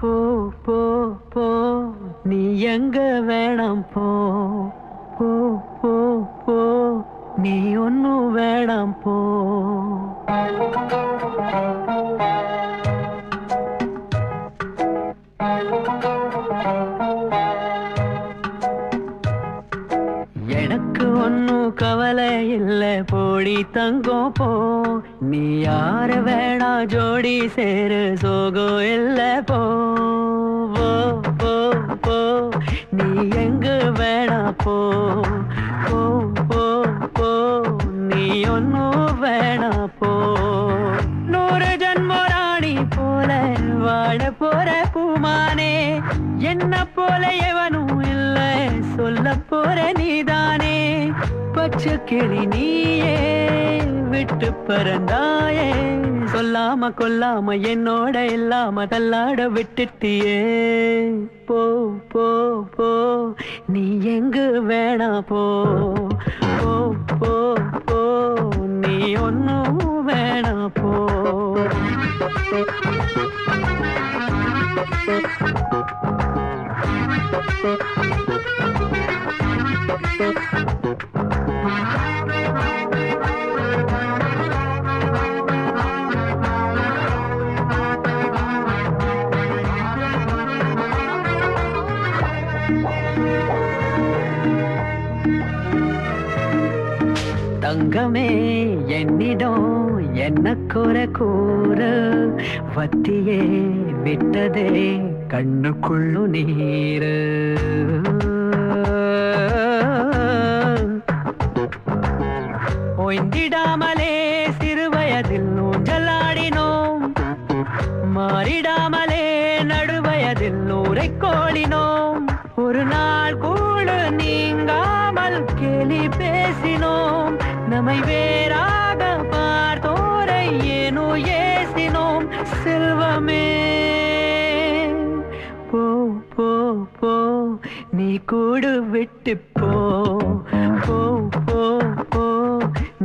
போ போ போ நீ எங்க வேணாம் போ போ போ போ நீ ஒன்னும் வேணாம் போ. எனக்கு ஒன்னும் கவலை இல்ல போடி தங்கம் போ. நீ யார வேணா ஜோடி சேரு சோகம் இல்ல போ போ போ போ நீ எங்க வேணா போ போ போ போ நீ ஒன்னும் வேணா போ. 100 ஜன்ம ராணி போல வாழ போற பூமானே என்ன போல எவனும் இல்ல சொல்ல போற நீதானே. பச்சை கிளி நீயே விட்டு பறந்தாயே சொல்லாம கொல்லாம என்னோட இல்லாம தள்ளாட விட்டுட்டியே. போ போ போ நீ எங்கு வேணா போ போ போ போ நீ ஒன்னும் வேணா போ. தங்கமே என்னிடம் என்ன குறை கூறு வத்தியே விட்டதே கண்ணுக்குள்ளு நீரு. ஓய்ந்திடாமலே சிறு வயதில் ஊஞ்சலாடினோம் மாறிடாமலே நடுவயதில் ஊரை கோளினோம். ஒரு நாள் கூட நீங்காமல் கேலி பேசினோம் நம்மை வேறாக பார்த்தோரை ஏனோ ஏசினோம். செல்வமே போ போ போ நீ கூடு விட்டு போ போ போ போ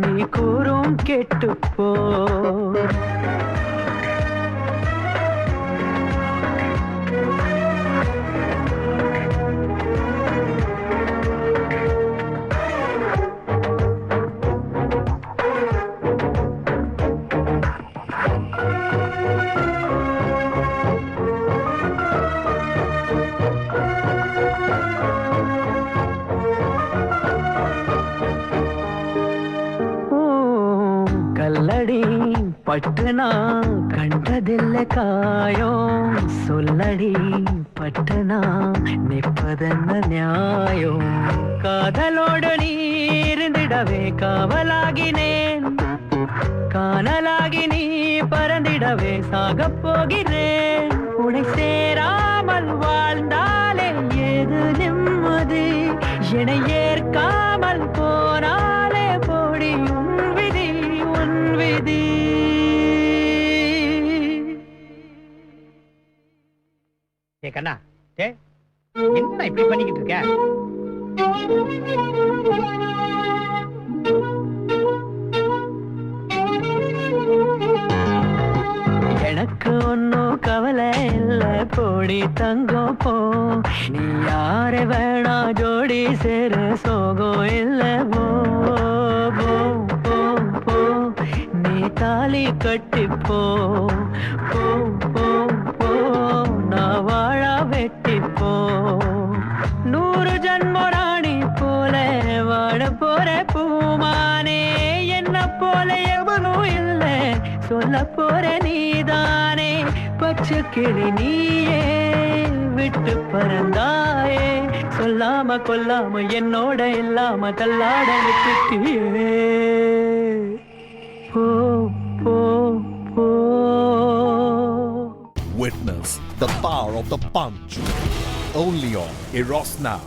நீ கூறும் கெட்டு போ. கல்லடி பட்டுனா கண்டதில்லை காயம் சொல்லடி பட்டுனா நிற்பதென்ன நியாயம். காதலோடு நீ இருந்திடவே காவலாகினேன் காணலாகி நீ பறந்திடவே சாகப் போகிறேன். உனை சேராமல் வாழ்ந்தாலே ஏது நிம்மதி என்னை ஏற்காமல் போனாலே போடி உன் விதி உன் விதி. ஏ கண்ணா ஏ என்ன இப்படி பண்ணிக்கிட்டு இருக்க? எனக்கு ஒன்னும் கவலை இல்ல போடி தங்கம் போ. நீ யார வேணா ஜோடி சேரு சோகம் இல்ல போ போ போ போ நீ தாலி கட்டிப்போ போ போ போ நான் வாழ வெட்டிப்போ. 100 ஜன்ம ராணி போல வாழ போற பூமானே என்ன போல எவனும் இல்ல சொல்ல போற நீதானே. பச்சை கிளி நீயே விட்டு பறந்தாயே சொல்லாம கொல்லாம என்னோட இல்லாம தள்ளாட விட்டுட்டியே. போ போ போ. Witness the power of the punch only on Eros Now.